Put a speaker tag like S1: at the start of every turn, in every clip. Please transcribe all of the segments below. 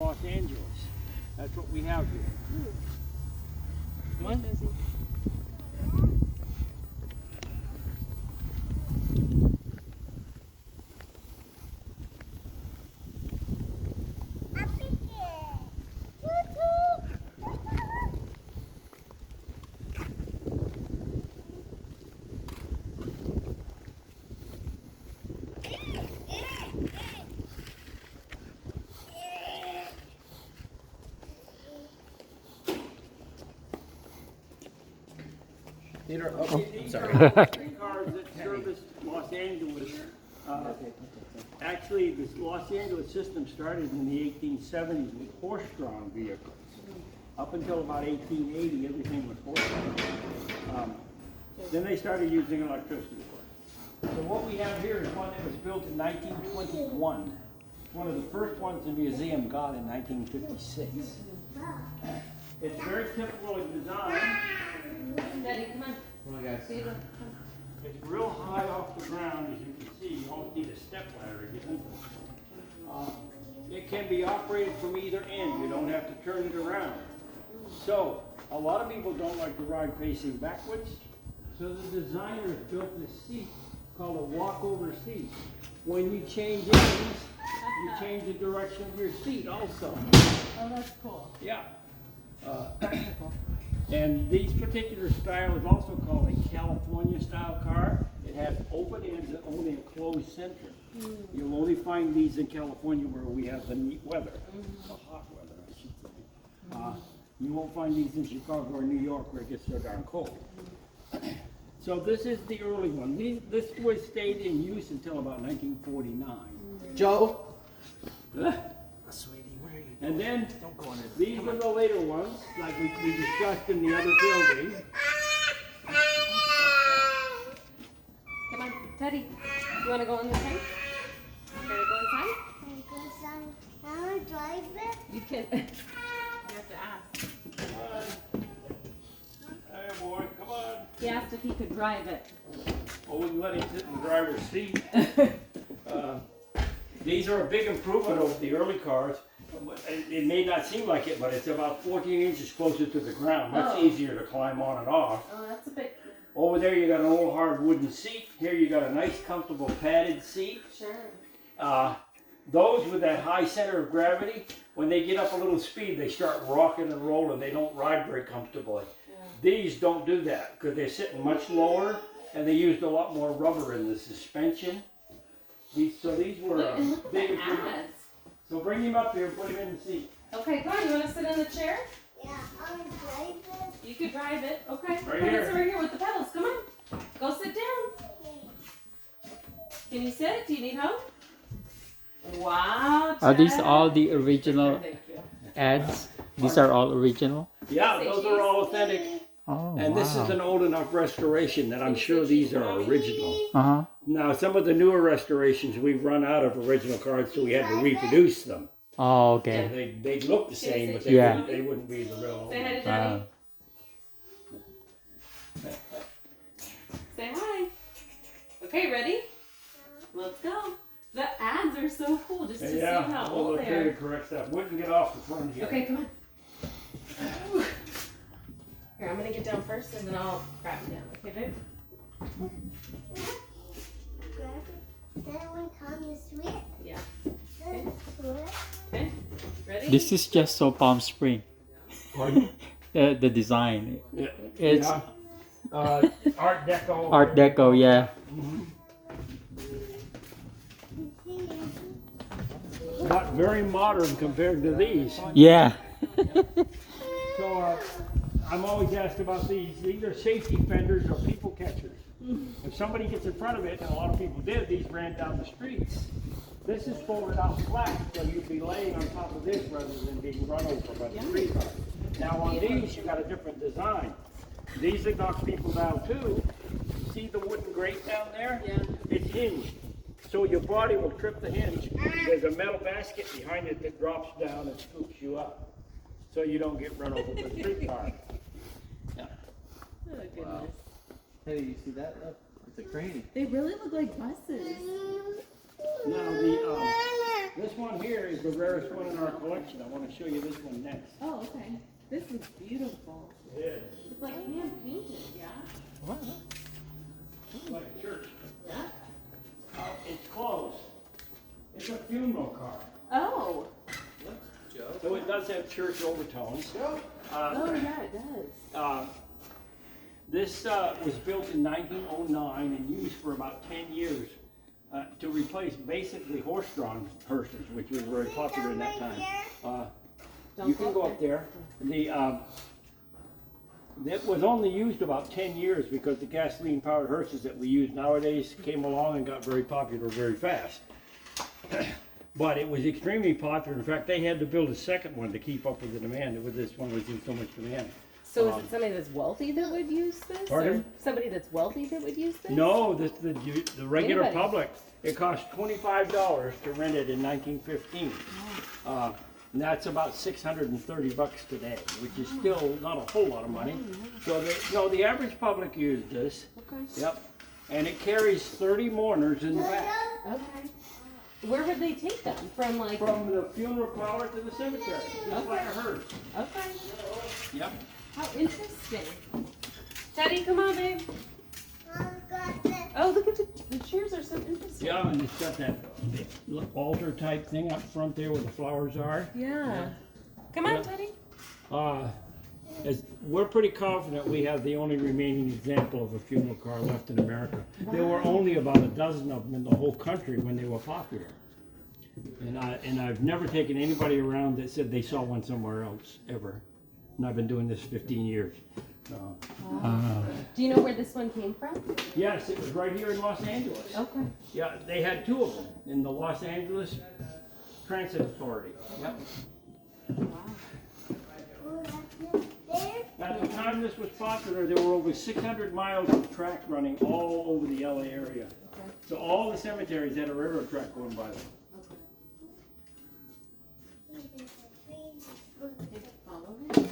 S1: Los Angeles. That's what we have here. Come on.
S2: I'm sorry.
S1: Streetcars that service Los Angeles. Actually, this Los Angeles system started in the 1870s with horse-drawn vehicles. Up until about 1880, everything was horse-drawn. Then they started using electricity for it. So what we have here is one that was built in 1921. One of the first ones the museum got in 1956. It's very typical in design.
S3: Daddy, come on.
S2: Come on, guys.
S1: It's real high off the ground, as you can see. You don't need a step ladder to get into it. It can be operated from either end. You don't have to turn it around. So, a lot of people don't like to ride facing backwards. So the designers built this seat called a walkover seat. When you change ends, you change the direction of your seat also.
S3: Oh, that's cool.
S1: Yeah. And these particular style is also called a California style car. It has open ends and only a closed center. You'll only find these in California where we have the neat weather, the hot weather, I should say. You won't find these in Chicago or New York where it gets so darn cold. So this is the early one. This was stayed in use until about 1949.
S2: Joe? Sweetie, where are you?
S1: And then
S2: Don't go in there.
S1: these were the later ones, like we discussed in the other building.
S3: Come on, Teddy. You want to go in the tank? You want to go inside?
S4: I want to drive it.
S3: You can. You have to ask.
S1: Come on. Hey boy, come on.
S3: He asked if he could drive it.
S1: Well, we can let him sit in the driver's seat. These are a big improvement over the early cars. It may not seem like it, but it's about 14 inches closer to the ground. Much easier to climb on and off.
S3: Oh, that's a bit.
S1: Over there you got an old hard wooden seat. Here you got a nice comfortable padded seat.
S3: Sure.
S1: Those with that high center of gravity, when they get up a little speed, they start rocking and rolling. They don't ride very comfortably.
S3: Yeah.
S1: These don't do that because they're sitting much lower and they used a lot more rubber in the suspension. These were
S3: Look, and look at
S1: big
S3: the
S1: improvement.
S3: ads.
S1: So bring him up here and put him in the seat.
S3: Okay, come on. You want to sit in the chair?
S4: Yeah, I want to drive it.
S3: You could drive it. Okay.
S1: Right
S3: Come on,
S1: here.
S3: sit right here with the pedals. Come on. Go sit down. Can you sit? Do you need help? Wow.
S5: Are these
S3: Chad.
S5: all the original
S3: Thank you.
S5: ads? These are all original?
S1: Yeah, those are all authentic.
S5: Oh,
S1: And
S5: wow.
S1: this is an old enough restoration that I'm sure these are original.
S5: Uh-huh.
S1: Now, some of the newer restorations, we've run out of original cards, so we had to reproduce them.
S5: Oh, okay.
S1: They look the same, but
S5: Yeah.
S1: they wouldn't be the real.
S3: Say hi to
S5: Uh,
S3: Daddy. Say hi. Okay, ready? Let's go. The ads are so cool just to see how
S1: all
S3: old
S1: the
S3: they are.
S1: very correct stuff. Wouldn't get off the front yet.
S3: Okay, come on. Here, I'm gonna get down first and then I'll grab you down. Okay, babe?
S4: Grab it. Then we come this way.
S3: Yeah.
S4: This way.
S3: Okay. Ready?
S5: this is just so Palm Spring.
S1: Pardon?
S5: The design.
S1: Yeah.
S5: It's
S1: Yeah. Art Deco.
S5: Art Deco, yeah.
S1: Not very modern compared to these.
S5: Yeah.
S1: So I'm always asked about these. These are safety fenders or people catchers. If somebody gets in front of it, and a lot of people did, these ran down the streets. This is folded out flat, so you'd be laying on top of this rather than being run over by the streetcar. Now on these, you got a different design. These that knock people down too. See the wooden grate down there?
S3: Yeah.
S1: It's hinged. So your body will trip the hinge. There's a metal basket behind it that drops down and scoops you up. So you don't get run over by the streetcar.
S3: Oh, goodness.
S2: Wow. Hey, you see that? Look, it's a crane.
S3: They really look like buses.
S1: Now This one here is the rarest one in our collection. I want to show you this one next.
S3: Oh, okay. This is beautiful.
S1: It is.
S3: It's like hand painted, yeah?
S2: What?
S1: It's like a church.
S3: Yeah.
S1: It's closed. It's a funeral car.
S3: Oh.
S2: Joe?
S1: So it does have church overtones.
S2: Joe?
S3: Oh, yeah, it does.
S1: This was built in 1909 and used for about 10 years to replace basically horse-drawn hearses, which was very popular in that time. You can go up there. It was only used about 10 years because the gasoline-powered hearses that we use nowadays came along and got very popular very fast. But it was extremely popular. In fact, they had to build a second one to keep up with the demand. This one was in so much demand.
S3: So is it somebody that's wealthy that would use this?
S1: Pardon?
S3: Or somebody that's wealthy that would use this?
S1: No, the regular
S3: Anybody.
S1: public. It cost $25 to rent it in 1915. And that's about $630 today, which is still not a whole lot of money. So the average public used this.
S3: Okay.
S1: Yep. And it carries 30 mourners in the back.
S3: Okay. Where would they take them? From like...
S1: From the funeral parlor to the cemetery, just like a hearse.
S3: Okay.
S1: Yep.
S3: How interesting. Daddy, come on, babe.
S4: Mom got this.
S3: Oh, look at the chairs are so interesting.
S1: Yeah, and it's got that altar type thing up front there where the flowers are.
S3: Yeah. Come on,
S1: Yeah.
S3: Teddy.
S1: We're pretty confident we have the only remaining example of a funeral car left in America. There were only about a dozen of them in the whole country when they were popular. And I've never taken anybody around that said they saw one somewhere else, ever. And I've been doing this 15 years.
S3: Do you know where this one came from?
S1: Yes, it was right here in Los Angeles.
S3: Okay.
S1: Yeah, they had two of them in the Los Angeles Transit Authority. Yep.
S3: Wow.
S1: At the time this was popular, there were over 600 miles of track running all over the LA area.
S3: Okay.
S1: So all the cemeteries had a railroad track going by them.
S3: Okay. Follow him.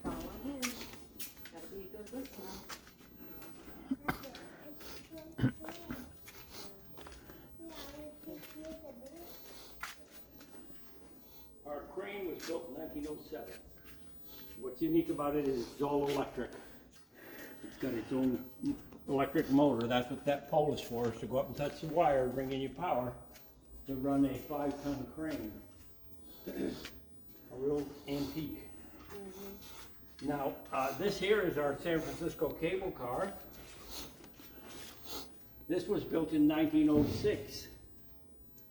S3: Follow him. Gotta be a good listener.
S1: Our crane was built in 1907. What's unique about it is it's all electric. It's got its own electric motor. That's what that pole is for, is to go up and touch the wire, bringing you power to run a 5-ton crane. A real antique. Now, this here is our San Francisco cable car. This was built in 1906,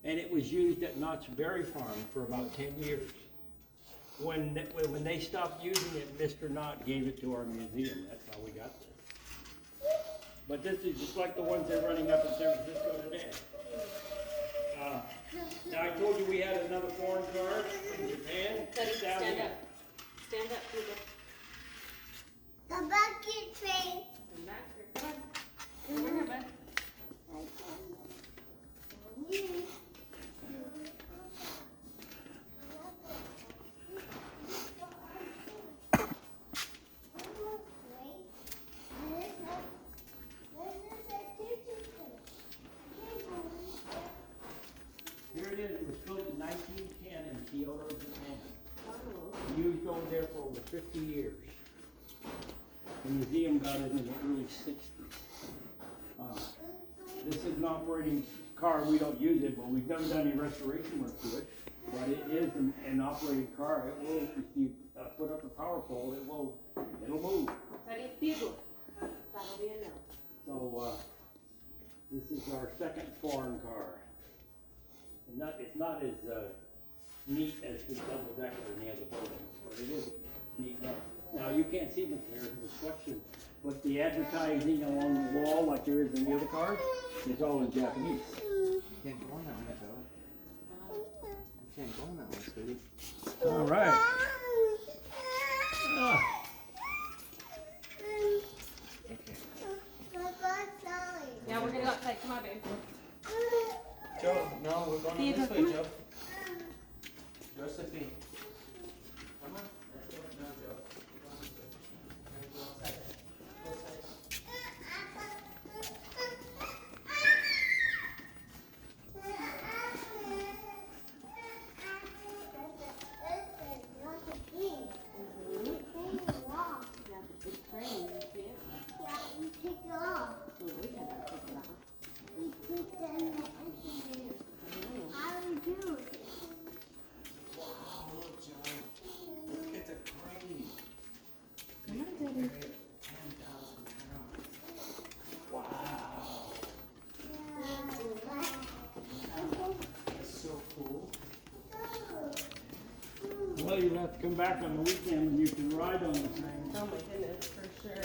S1: and it was used at Knott's Berry Farm for about 10 years. When they stopped using it, Mr. Knott gave it to our museum. That's how we got this. But this is just like the ones they're running up in San Francisco today. Now I told you we had another foreign car from Japan.
S3: Teddy, stand up. Stand up, Hugo.
S4: The bucket train.
S3: Come back here. Come on. Come over here, bud.
S1: Here it is. It was built in 1910 in Kyoto, Japan. Used over there for over 50 years. The museum got it in the early 60s. This is an operating car. We don't use it, but we've never done any restoration work to it. But it is an operating car. It will, if you put up a power pole, it'll move.
S3: Teddy, Hugo. That'll be enough.
S1: So this is our second foreign car. It's not as neat as the double decker in the other buildings, but it is neat enough. Now you can't see them here, the reflection, but the advertising along the wall, like there is in the other cars, is all in Japanese.
S2: You can't go on that one, Joe. You can't go on that one, sweetie.
S1: All right.
S3: Yeah, we're gonna go outside. Come on, babe.
S2: Joe, no, we're going
S3: Theodore,
S2: this way,
S3: come on.
S2: Joe. Josephine. Come on. No, Joe. We're going this way. We're gonna go outside. Go outside.
S1: Well, you'll have to come back on the weekend when you can ride on the thing.
S3: Oh my goodness, for sure.